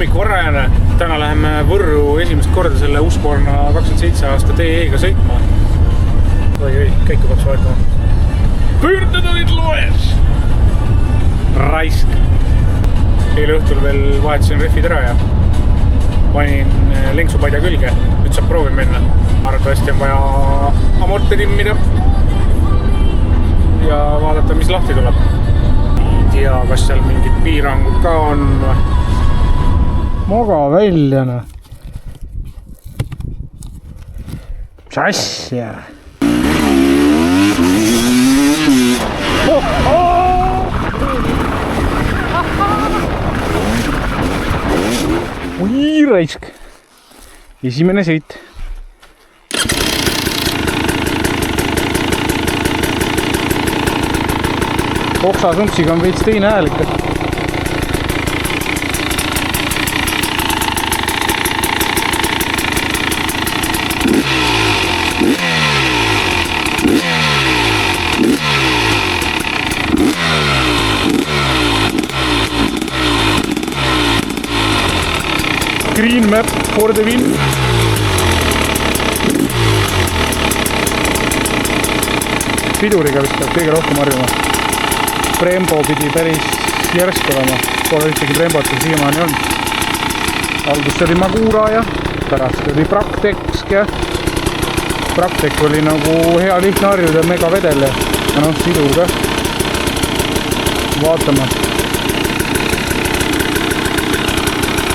hommikuvarajane. Täna läheme Võrru esimest korda selle Husqvarna 27 aasta DE-ga sõitma. Oi, käiku peaks vaatama. Pöörded olid loes! Raisk. Eile õhtul veel vahetasin rehvid ära ja panin lenksupadja külge. Nüüd saab proovi minna. Arvatavasti on vaja amorte timmida ja vaadata, mis lahti tuleb. Ei tea, kas seal mingid piirangud ka on. Maga väljana. Mis asja? Oi, raisk. Esimene sõit. Oksasumksiga on veits teine hääl ikka. Green map for the win. Piduriga vist peab kõige rohkem harjuma. Brembo pidi päris järsk olema. Pole ühtegi Brembot siiamaani on. Algus oli Magura ja pärast oli Prakteksk ja Praktek oli nagu hea lihtne harjuda megavedel ja noh, sidur ka. Vaatame.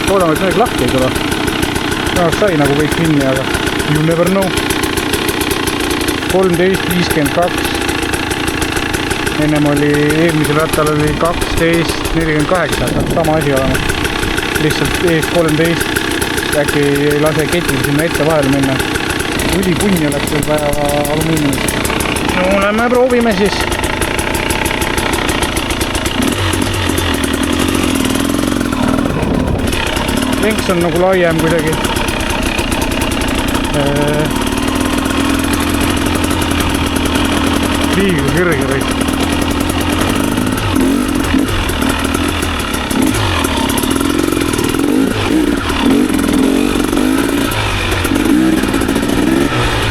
Loodame, et midagi lahti ei tule. Tänast sai nagu kõik minni, aga you never know. 13.52. Ennem oli, eelmisel rattal oli 12.48. Sama asi olema. Lihtsalt ees 13. Äkki ei lase ketil sinna ette vahele minna. Ülipunni oleks veel vaja alumiiniumit. No, me proovime siis. Lenks on nagu laiem kuidagi. Liiga kõrge või.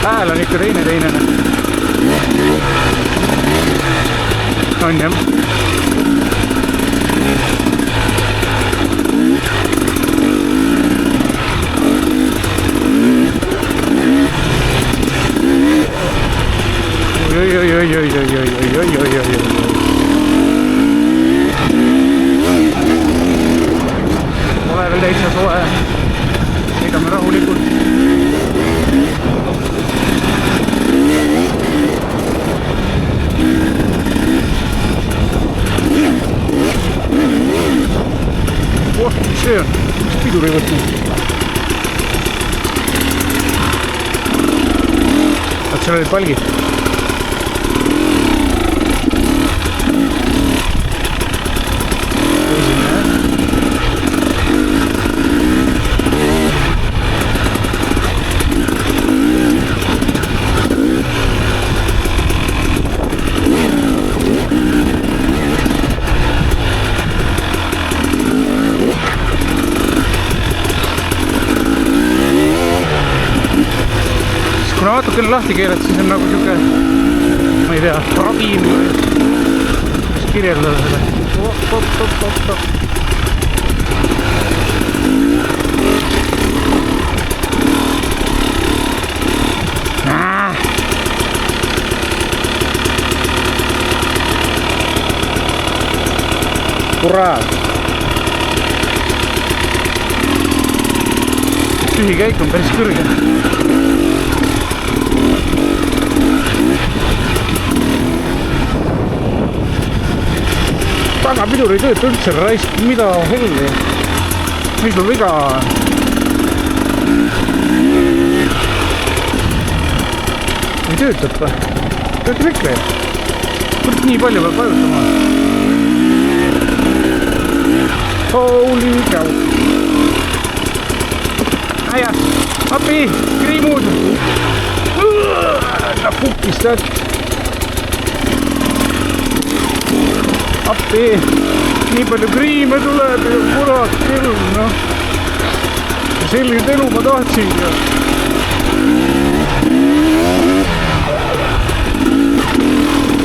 Hääl on ikka teine. On jah. Ole veel täitsa soe. Sõidame rahulikult. See on, mis pidur ei võtnud. Seal olid palgid. Kui natukene lahti keeled, siis on nagu siuke, ma ei tea, rabin või mis kirjeldada selle. Kurat! Tühikäik on päris kõrge. Tagapidur ei tööta üldse, raisk, mida helli? Mis sul viga on? Ei töötab või? Töötab ikka ju. Kurat nii palju peab vajutama. Holy cow! Aja, api, kriimud! Ta pukkis täht! Appi, nii palju kriime tuleb ja kurat küll, noh. Selget elu ma tahtsin ja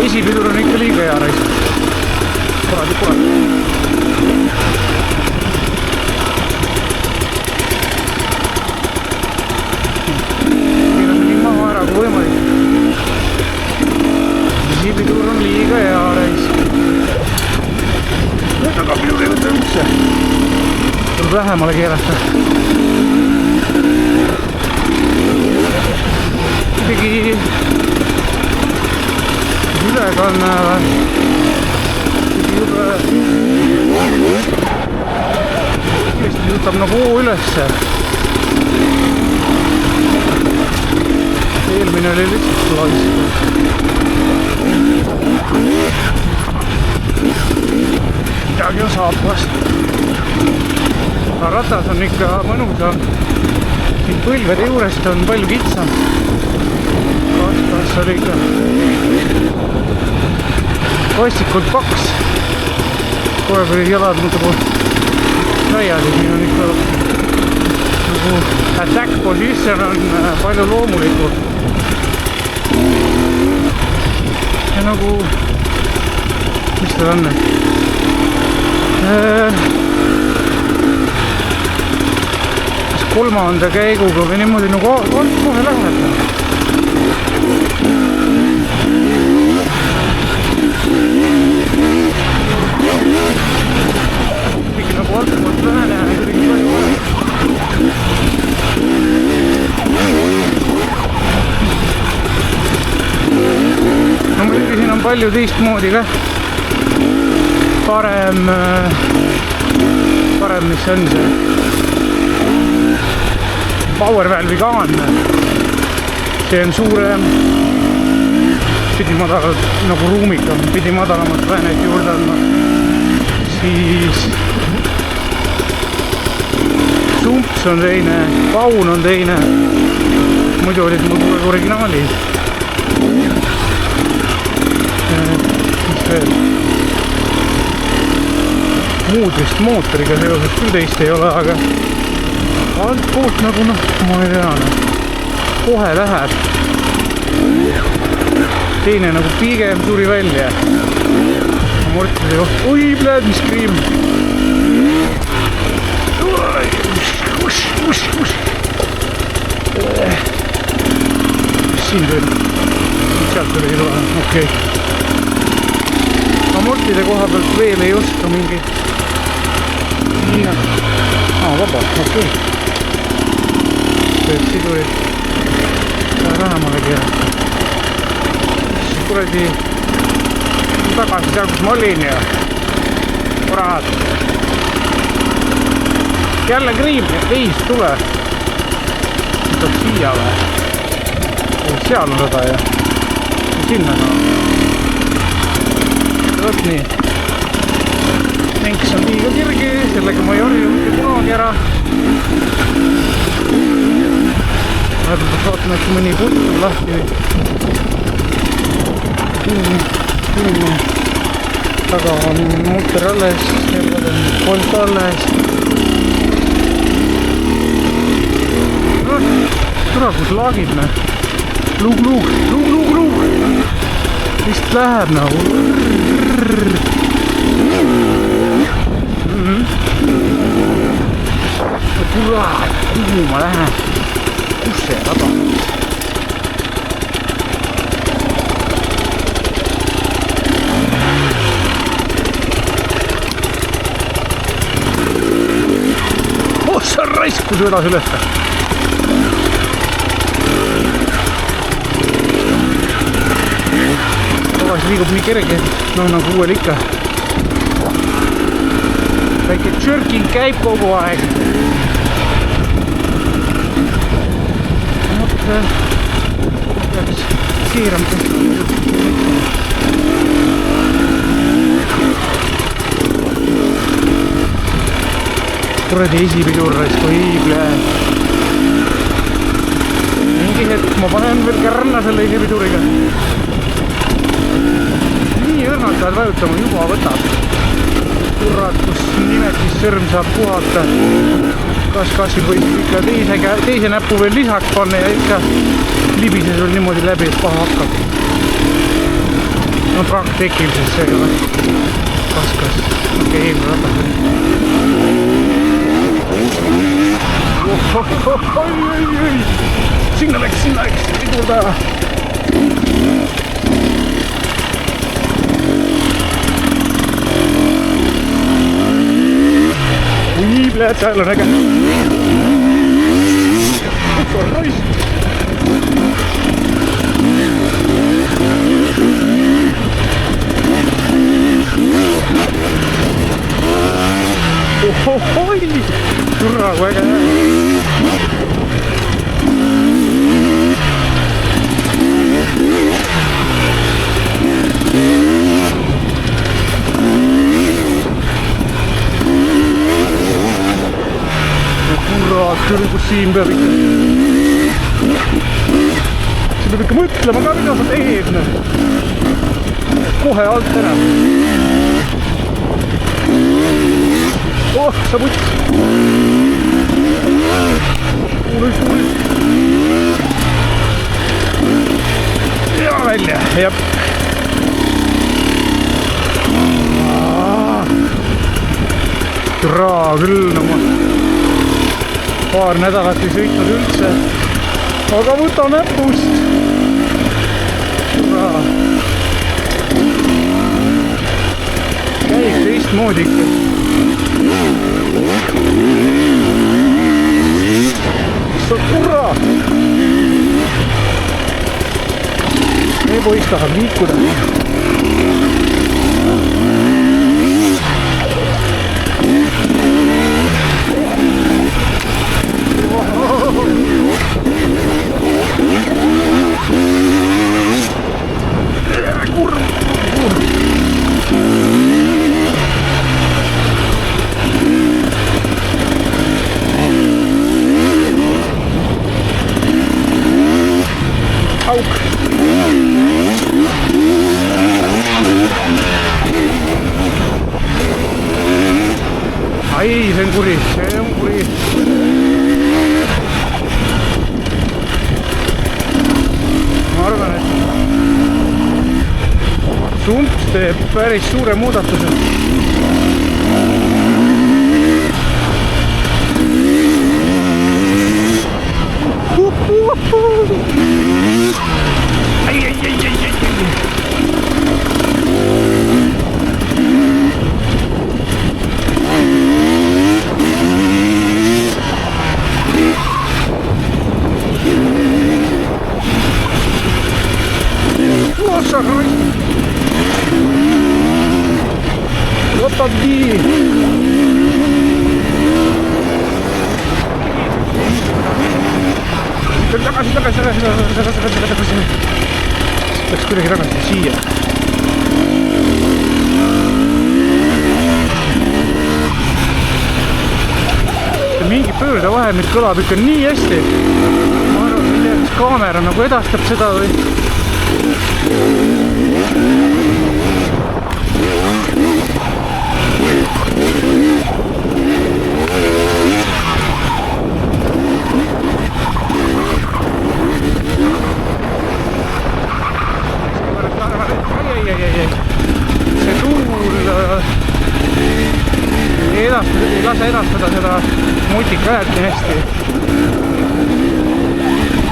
esipidur on ikka liiga hea raisk. Kuradi. Keerasin nii maha ära kui võimalik. Esipidur on liiga hea raisk. Aga pidur ei võta üldse. Tuleb lähemale keerata. Isegi ülekanne jube kiiresti võtab nagu hoo ülesse. Eelmine oli lihtsalt laisk. Midagi on saapas. Ratas on ikka mõnusam. Siin põlvede juurest on palju kitsam. Kas oli ikka kastikult paks. Kohe kui jalad nagu laiali, siin on ikka nagu attack position on palju loomulikum. Ja nagu, mis ta on? Kas kolmanda käiguga või niimoodi nagu kohe läheb. Ikka nagu altpoolt lähene ja kuidagi palju vaja. No muidugi siin on palju teistmoodi ka. Parem, mis on see power valve'i kaan. See on suurem, pidi madalalt nagu ruumikam, pidi madalamat väänet juurde andma. Siis sumps on teine, paun on teine. Muidu olid mul originaalid. Mis veel? Muud vist mootoriga seoses küll teist ei ole, aga alt poolt nagu noh, ma ei tea, kohe läheb. Teine nagu pigem suri välja. Amortise koht, oi pläd, mis kriim. Siin tuli, sealt tuli ei tule, okei. Amortide koha pealt veel ei oska mingi vaba, okei. Teeb sidurid vähemale keerata. Siis kuradi tagasi seal, kus ma olin ja kurat. Jälle kriim, teist tule. Tuleb siia või? Seal on rada ja sinna ka. Võt nii. Menks on liiga kirgi, sellega ma ei orju mitte kunagi ära. Vahepeal vaatame, et mõni putt on lahti. Taga on mootor alles, jälle on polt alles. Tule, kus laagib me. Luug. Vist läheb nagu. Kurat, kuhu ma lähen? Kus see rada on? Oh, see on raisk, kui sõedas üles. Tagasi liigub nii kerge, no nagu uuel ikka. Väike jerking käib kogu aeg. Peaks keerama. Kuradi esipidur raisk, oi plee. Mingi hetk ma panen veel kärna selle esipiduriga. Nii õrnalt pead vajutama, juba võtab. Kurat, kus nimetis sõrm saab puhata. kas võis ikka teise näpu veel lisaks panna ja ikka libises veel niimoodi läbi, et paha hakkab. No praegu tekib siis see ei ole. Kas. Okei, eelmine ratas. Oi. Sinna läks. Pidurda. Ui, bled, seal on äge. Nice. Ohoi, türa kui äge. Kurat küll, kus siin peab ikka. Siin peab ikka mõtlema ka, mida sa teed. Kohe alt ära. Oh, sa putt. Kuulis. Ja välja, jep. Türa küll, no ma paar nädalat ei sõitnud üldse, aga võta näpust. Käib teistmoodi ikka. Sa kurra! Meie poiss tahab liikuda. Auk. Ai, see on kuri. Ma arvan, et sump teeb päris suure muudatuse. Ai. Võtab nii. Tagasi. Läks kuidagi tagasi siia. Mingi pöördevahe nüüd kõlab ikka nii hästi. Ma arvan, et kaamera nagu edastab seda või... See tuul ei lase edastada seda mutikajat nii hästi.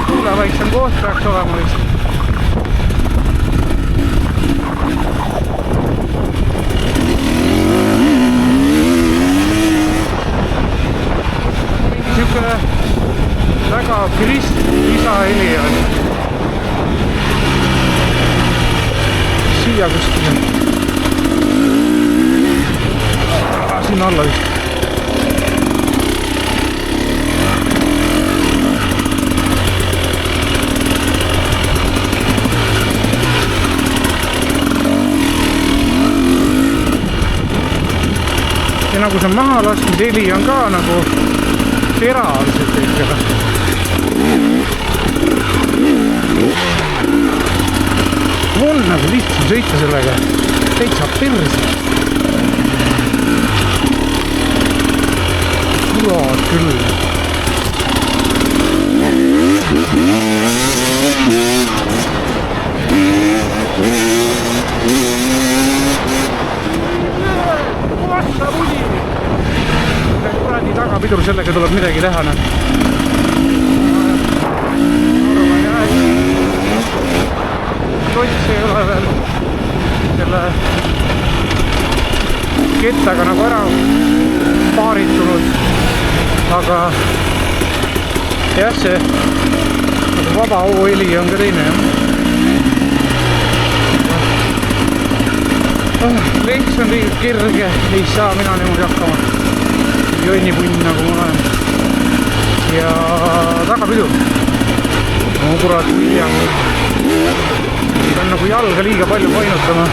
Tuuleväiksem koht peaks olema vist. Siukene väga krist lisaheli on. Siia kuskile. Sinna alla vist. Ja nagu see maha lasknud heli on ka nagu teravselt ikka. On nagu lihtsam sõita sellega. Täitsa perse. Kurat küll. pidur, sellega tuleb midagi teha. Klots ei ole veel selle kettaga nagu ära paaritunud, aga jah, see vaba hooheli on ka teine. Lehts on liiga kerge, ei saa mina niimoodi hakkama. Jonnipunn nagu ma olen. Ja tagapidur. No kurat, hiljem. See on nagu jalga liiga palju painutama.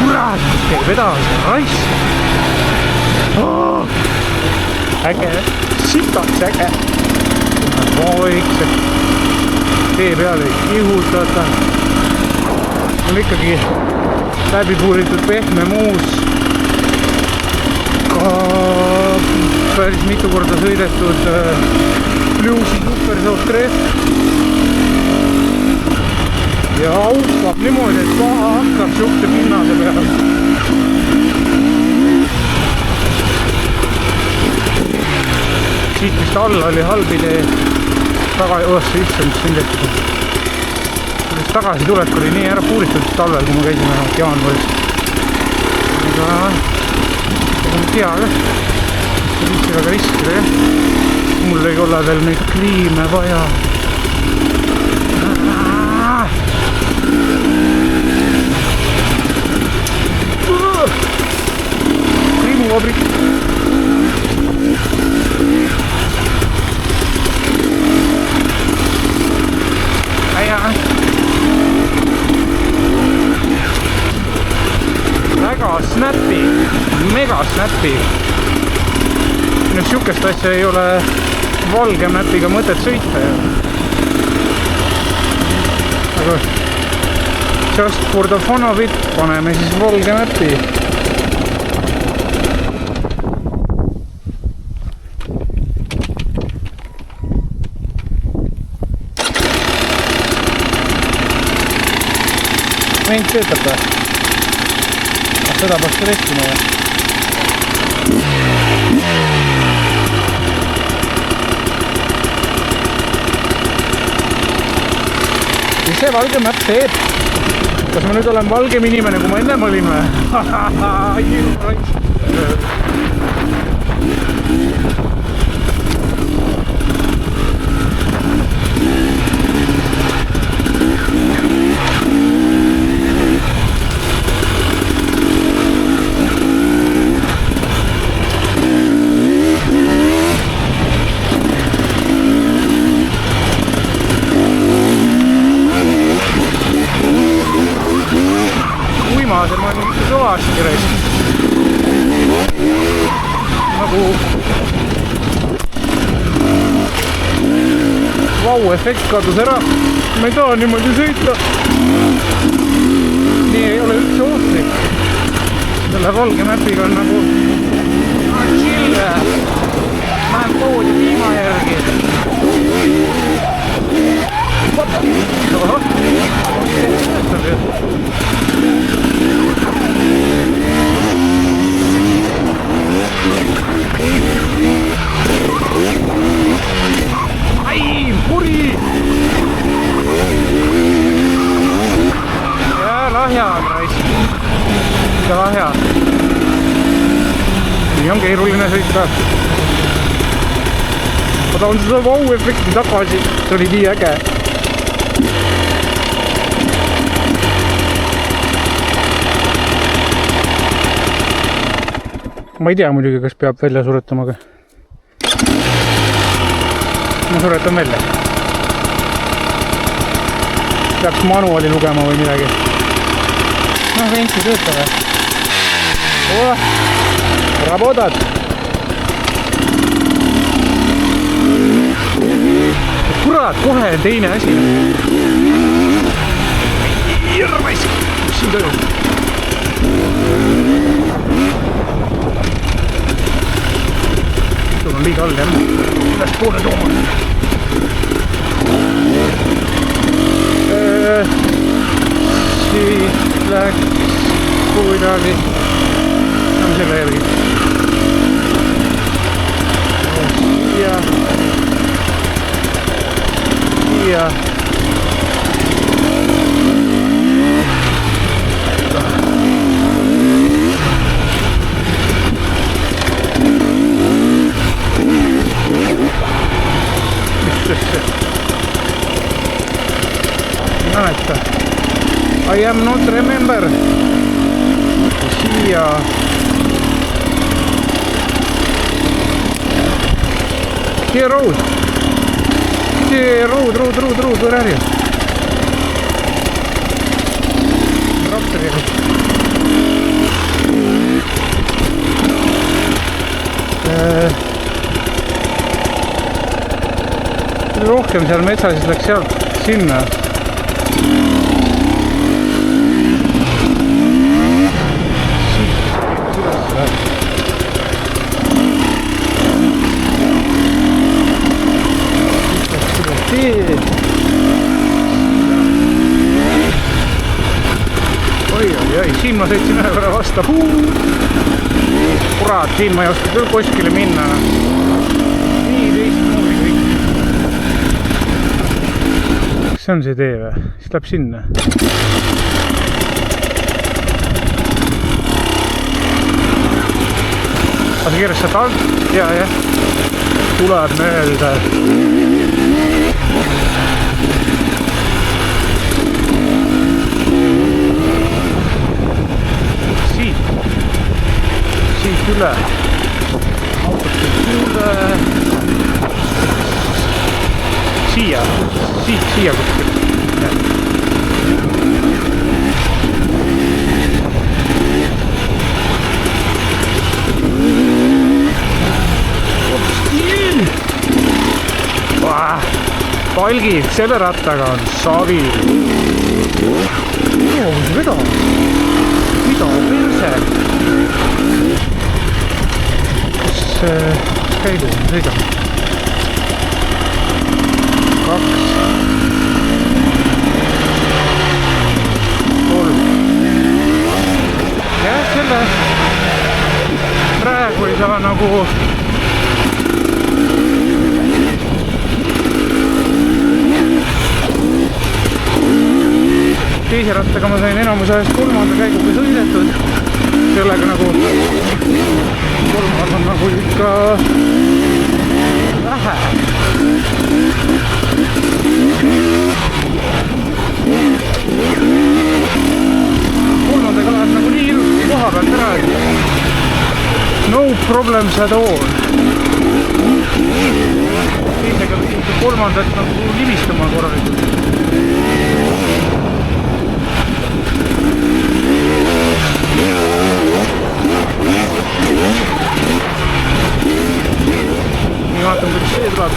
Kurat, kus käib edasi, raiss. Äge, sitaks äge. Vaikselt tee peale ei kihutata. On ikkagi läbipuuritud pehme muus. Ka päris mitu korda sõidetud Bluesi Supersoft Ref. Ja aukab niimoodi, et paha hakkab sihukte pinnase peal. Siit vist alla oli halb idee. Tagasi, issand, mis siin tehtud. Tagasi tulek oli nii ära puuritud talvel, kui ma käisime jaanuaris. Aga on tea, see viisi väga riskida, jah. Mul ei ole veel neid kliime vaja. Kriimuvabrik. Väga snappi, mega snappi. Sihukest asja ei ole valge mäpiga mõtet sõita. Aga just for the fun of it paneme siis valge mäpi. Vent töötab või? Seda peaks restima või? Mis see valge mäpp teeb? Kas ma nüüd olen valgem inimene, kui ma ennem olin või? See ma olen kõvasti reist. Nagu vau-efekt kadus ära. Ma ei taha niimoodi sõita. Nii ei ole üldse ohtlik. Selle valge mäpiga on nagu chill. Lähen poodi piima järgi. Ahah. Ai, puri! Ja lahja on raisk. Ikka lahja. Nii on keeruline sõita. Ma tahan seda vau-efekti tagasi. See oli nii äge. Ma ei tea muidugi, kas peab välja suretama, aga ma suretan välja. Peaks manuali lugema või midagi. No, vent ei tööta või? Работат! Kurat, kohe teine asi. Järves! Mis siin toimub? Sul on liiga all, jah? Üles poole tooma. Siit läks kuidagi. On selle järgi. Siia. I am not remember. Siia. Here road. Here road, where are you? Raptoriga. Rohkem seal metsas, siis läks sealt sinna. Oi, siin ma sõitsin ühe korra vasta. Kurat, siin ma ei oska küll kuskile minna. Nii teistmoodi kõik. See on see tee või? Siis läheb sinna. Aga see keeras sealt alt. Jah. Tuleb mööda. Siit üle. Autost üle. Siia kuskil. Palgid selle rattaga on savi. Mida perse? Kus käigu on sõidab? 2 3 jah, selle praegu ei saa nagu teise rattaga ma sain enamus ajast 3. käiguga sõidetud. Sellega nagu 3. on nagu ikka vähe. 3. läheb nagu nii ilusti koha pealt ära, et no problems at all. Teisega 3. nagu libistama korralikult. Nii vaatan, kuidas see tuleb.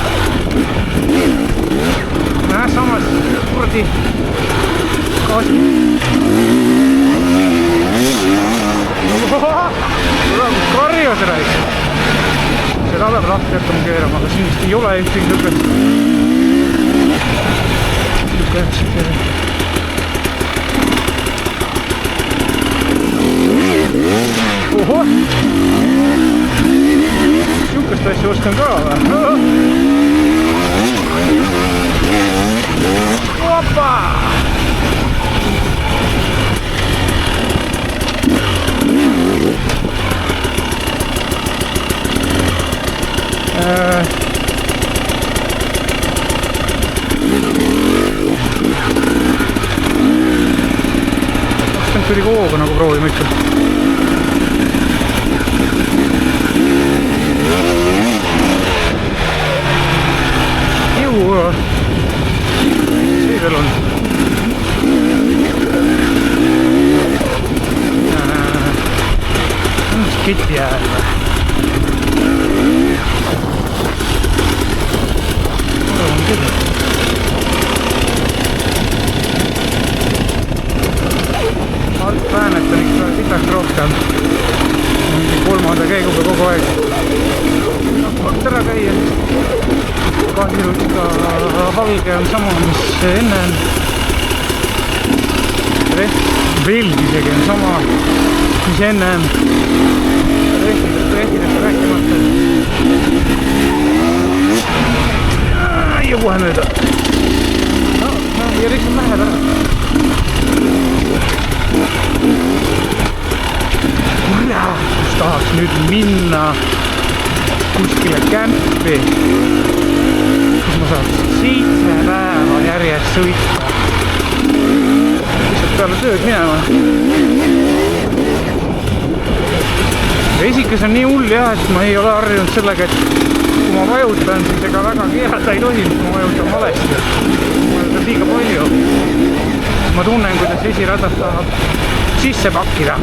Samas kuradi gaasi. Tuleb karjus rääk. Seda peab lahti jätkama keerama, aga siin vist ei ole ühtegi lõpet. Ohoh! Sihukest asja oskan ka või? Opa! Hakkan tuli kooga nagu proovima ikka. See veel on. Mis keti äär või? On küll. Alt väänetan ikka sitaks rohkem. 3. käiguga kogu aeg. Hakkaks ära käia. Kahju ikka valge on sama, mis enne on. Belg isegi on sama, mis ennem. Rehtidest rääkimata. Ja kohe mööda. No, järjeks on läheb ära. Kurat, kus tahaks nüüd minna kuskile kämpi, kus ma saaks 7 päeva järjest sõita. Lihtsalt peale tööd minema. Esikas on nii hull jah, et ma ei ole harjunud sellega, et kui ma vajutan, siis ega väga keerata ei tohi, kui ma vajutan valesti. Ma vajutan liiga palju. Ma tunnen, kuidas esiratas tahab sisse pakkida.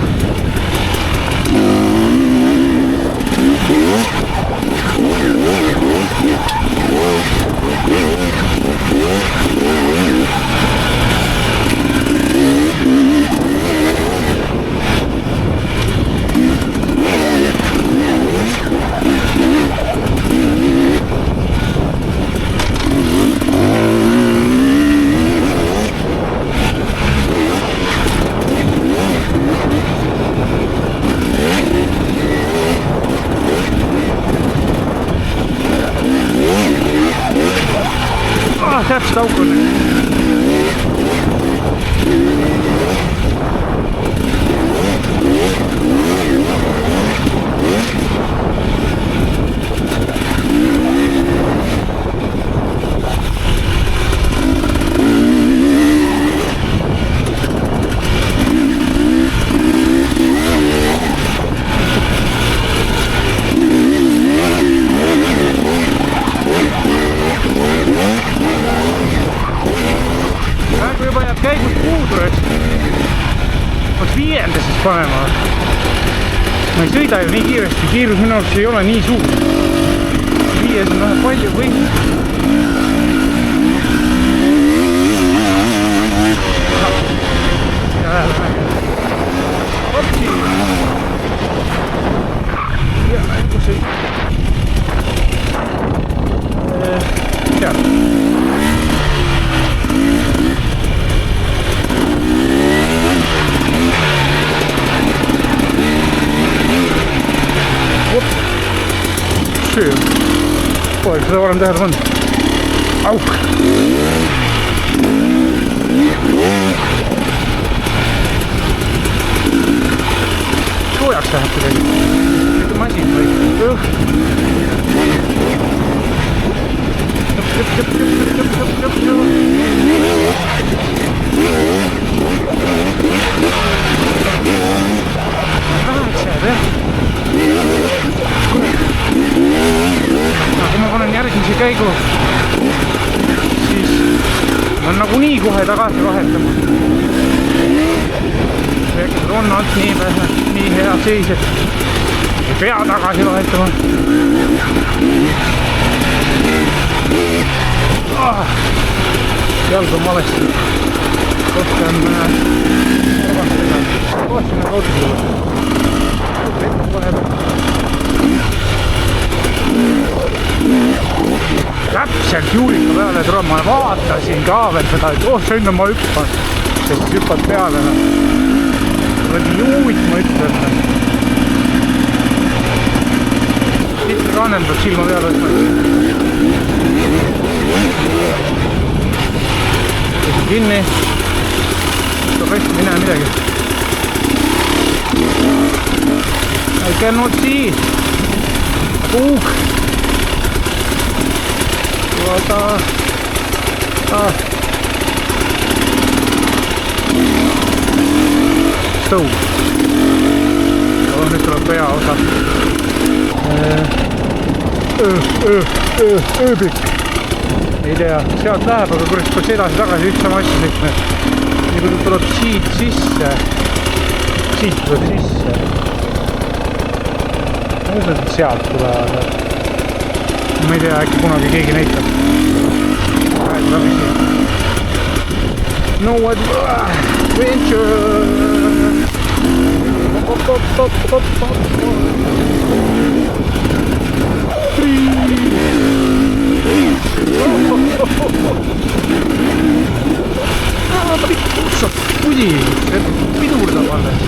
Täpselt auk on. Käigus puudu, et peaks 5. siis panema. Ma ei sõida ju nii kiiresti, kiirus minu jaoks ei ole nii suur. 5 on vähe palju või. Hopsi. Ja, kus ei. Seal. Pole seda varem tähele pannud. Auk! Soojaks läheb kuidagi. Mitte masin või? Väheks jääb, jah? Kui ma panen järgmise käigu, siis on nagunii kohe tagasi vahetama. Tegelikult on alt nii hea seis, et ei pea tagasi vahetama. Jalg on valesti. Rohkem kohasime kaudselt. Vett vahepeal. Täpselt juurika peale tuleb, ma vaatasin ka veel seda, et sinna ma hüppan, sest hüppad peale. Võdi juut, ma ütlen. Siit kaanel peab silma peale võtma. Kinni. Tuleb hästi, ei näe midagi. I cannot see. Puuk. Vaata. Stove. Nüüd tuleb pea osa. Ööbik. Ei tea, sealt läheb, aga kurat peaks edasi-tagasi üks sama asja sõitma. Nii kui tuleb siit sisse. Siit tuleb sisse. Ma usun, et sealt tulevad. Ma ei tea, äkki kunagi keegi näitab. No adventure. Pudi. pidurdab alles.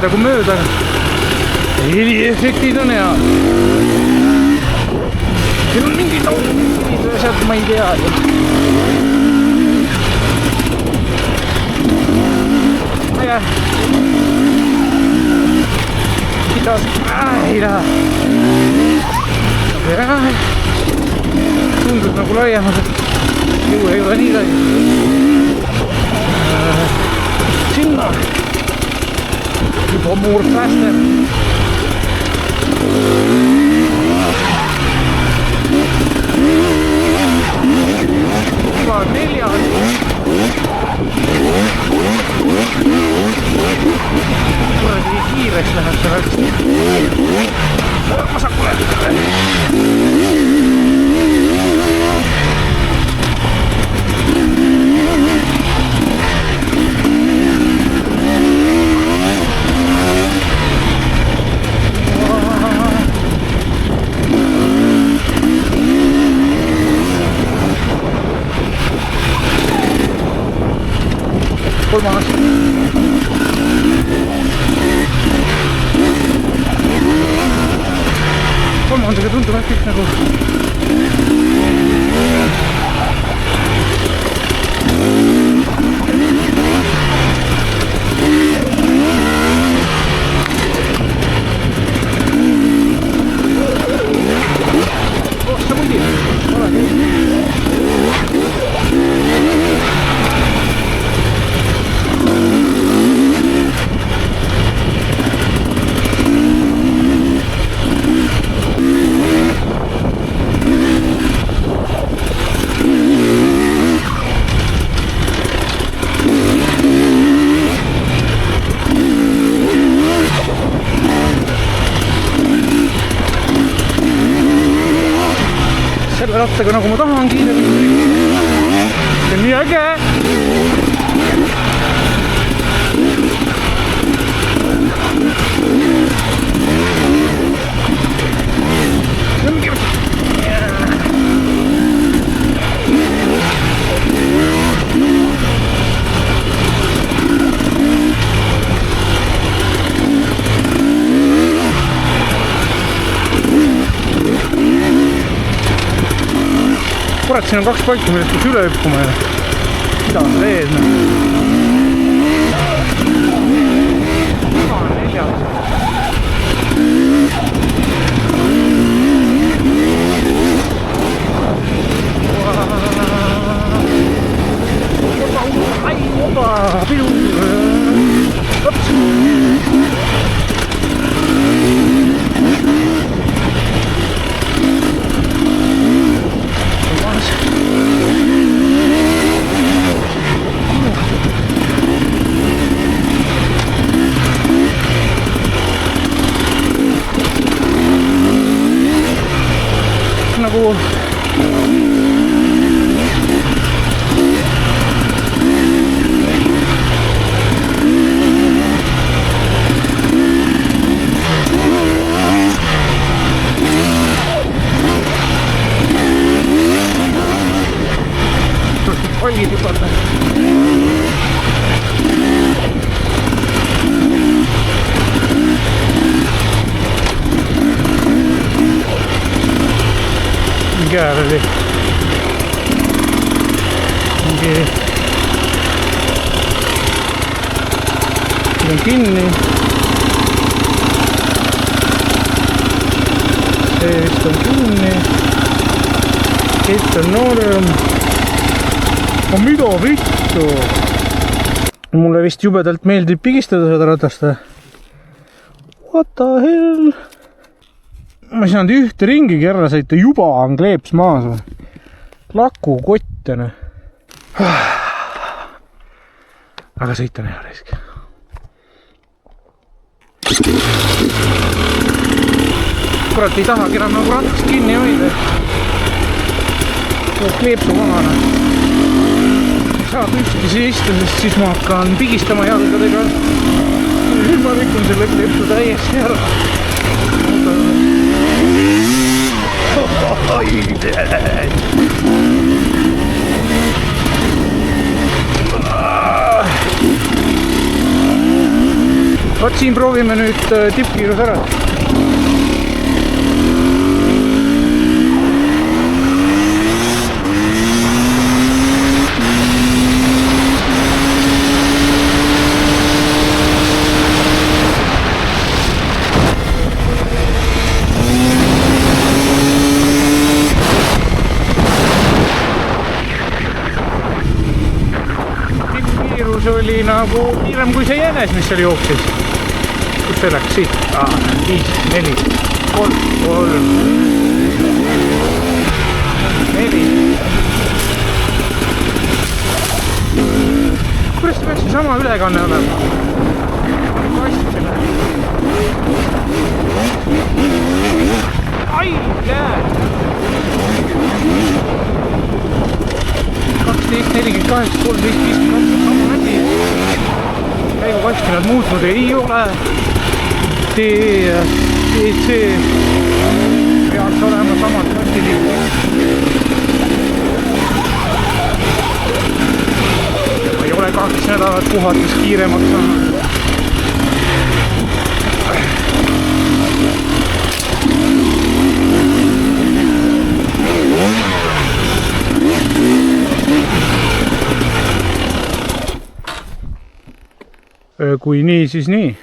Kui mööda heliefektid on head. Siin on mingid asjad, ma ei tea. Aga kitas ei lähe. Tundub nagu laiemad, et jõu ei ole nii lai. Sinna juba more faster. Juba 4. Kuradi kiireks läheb see rats. Vasakule. Kolmandega tundub kõik nagu sa mundi selle rattaga nagu ma tahangi. See on nii äge. Kurat, siin on 2 paika, millest peaks üle hüppuma ja mida on seda ees? Nagu olgid hüpata. Käär oli mingi on kinni. See vist on kinni. Kett on noorem. Mida vittu? mulle vist jubedalt meeldib pigistada seda ratast. What the hell? Ma ei saanud ühte ringi kerra sõita, juba on kleeps maas. Laku kottene. Aga sõita on hea risk. Kurat, ei tahagi enam nagu ratast kinni hoida. Kleepsu mahana. Saa püsti istuda, sest siis ma hakkan pigistama jalgadega. Nüüd ma rikun selle kleepsu täiesti ära. Vaat siin proovime nüüd tippkiirus ära. Oli nagu kiirem kui see jänes, mis seal jooksis. Kus see läks siit? 5, 4, 3, 4. Kuidas see peaks sama ülekanne olema? Kastile. Ai, käe! 12, 48, 13, 52, sama asi. Käigu kasti nad muutnud ei ole. DC peaks olema samad kastid. Ei ole 2 nädalat puhates kiiremaks saanud. Kui nii, siis nii.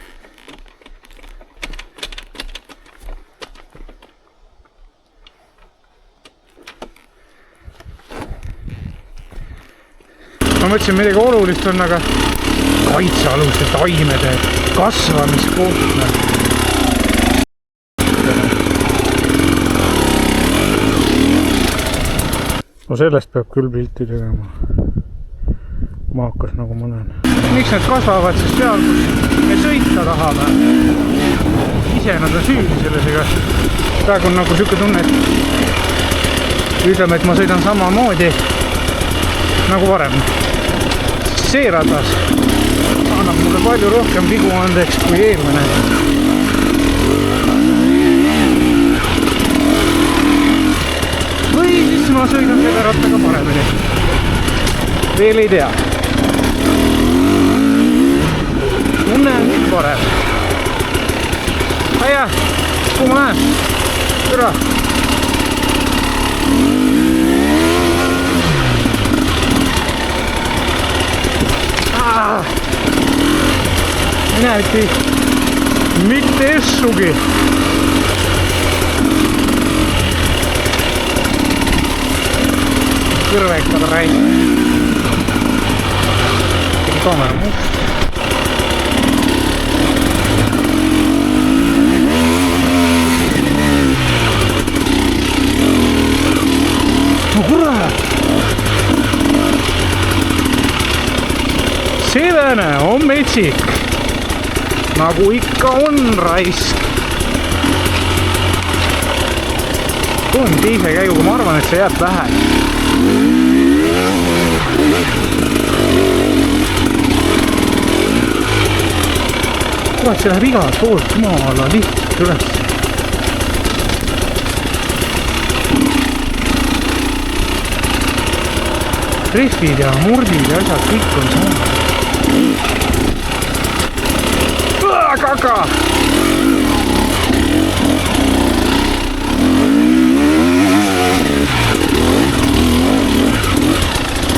Ma mõtlesin, midagi olulist on, aga kaitsealuste taimede kasvamiskoht. No sellest peab küll pilti tegema. Maakas nagu ma näen. Miks nad kasvavad, sest seal, kus me sõita tahame, ise nad on süüdi selles, ega praegu on nagu siuke tunne, et ütleme, et ma sõidan samamoodi nagu varem. See ratas annab mulle palju rohkem vigu andeks kui eelmine. Või siis ma sõidan selle rattaga paremini. Veel ei tea. Munne on nüüd parem. Aja, kuhu ma lähen? Türa. Mine mitte essugi. Kõrvekad räis. Tegi kaamera must. No kurat! Selline on metsik. Nagu ikka on raisk. Tuun teise käiguga, ma arvan, et see jääb vähe. Kurat, see läheb igalt poolt maala lihtsalt üles. Trehvid ja murdid ja asjad, kõik on sama. Kaka!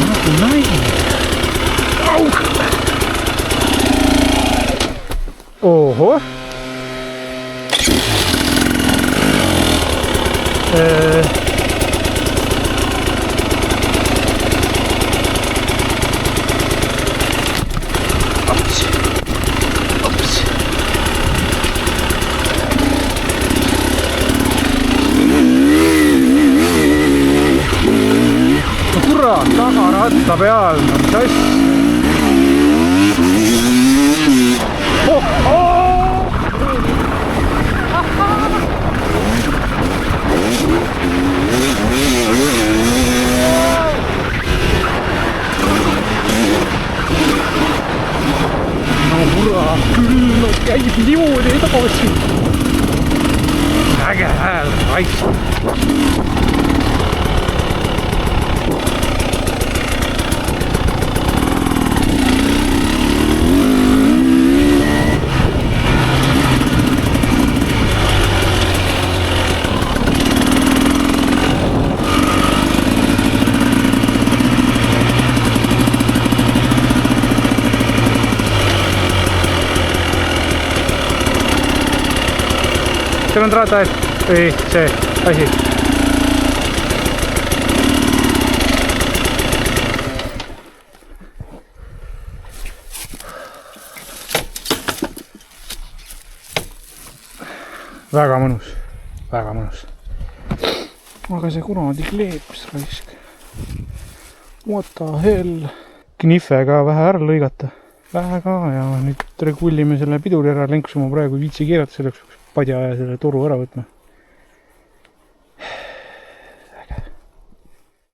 Nagu naine. Auk! Oho! peal, mis asja? No kurat, küll no käib niimoodi edasi. Äge hääl, raisk. Seal on traataed, ei see asi. Väga mõnus, väga mõnus. Aga see kuradi kleeps raisk. What the hell? Knifega vähe ära lõigata. Väga ja nüüd regullime selle piduri ära, lenkusime praegu viitsi keerata selleks padja ja selle toru ära võtma.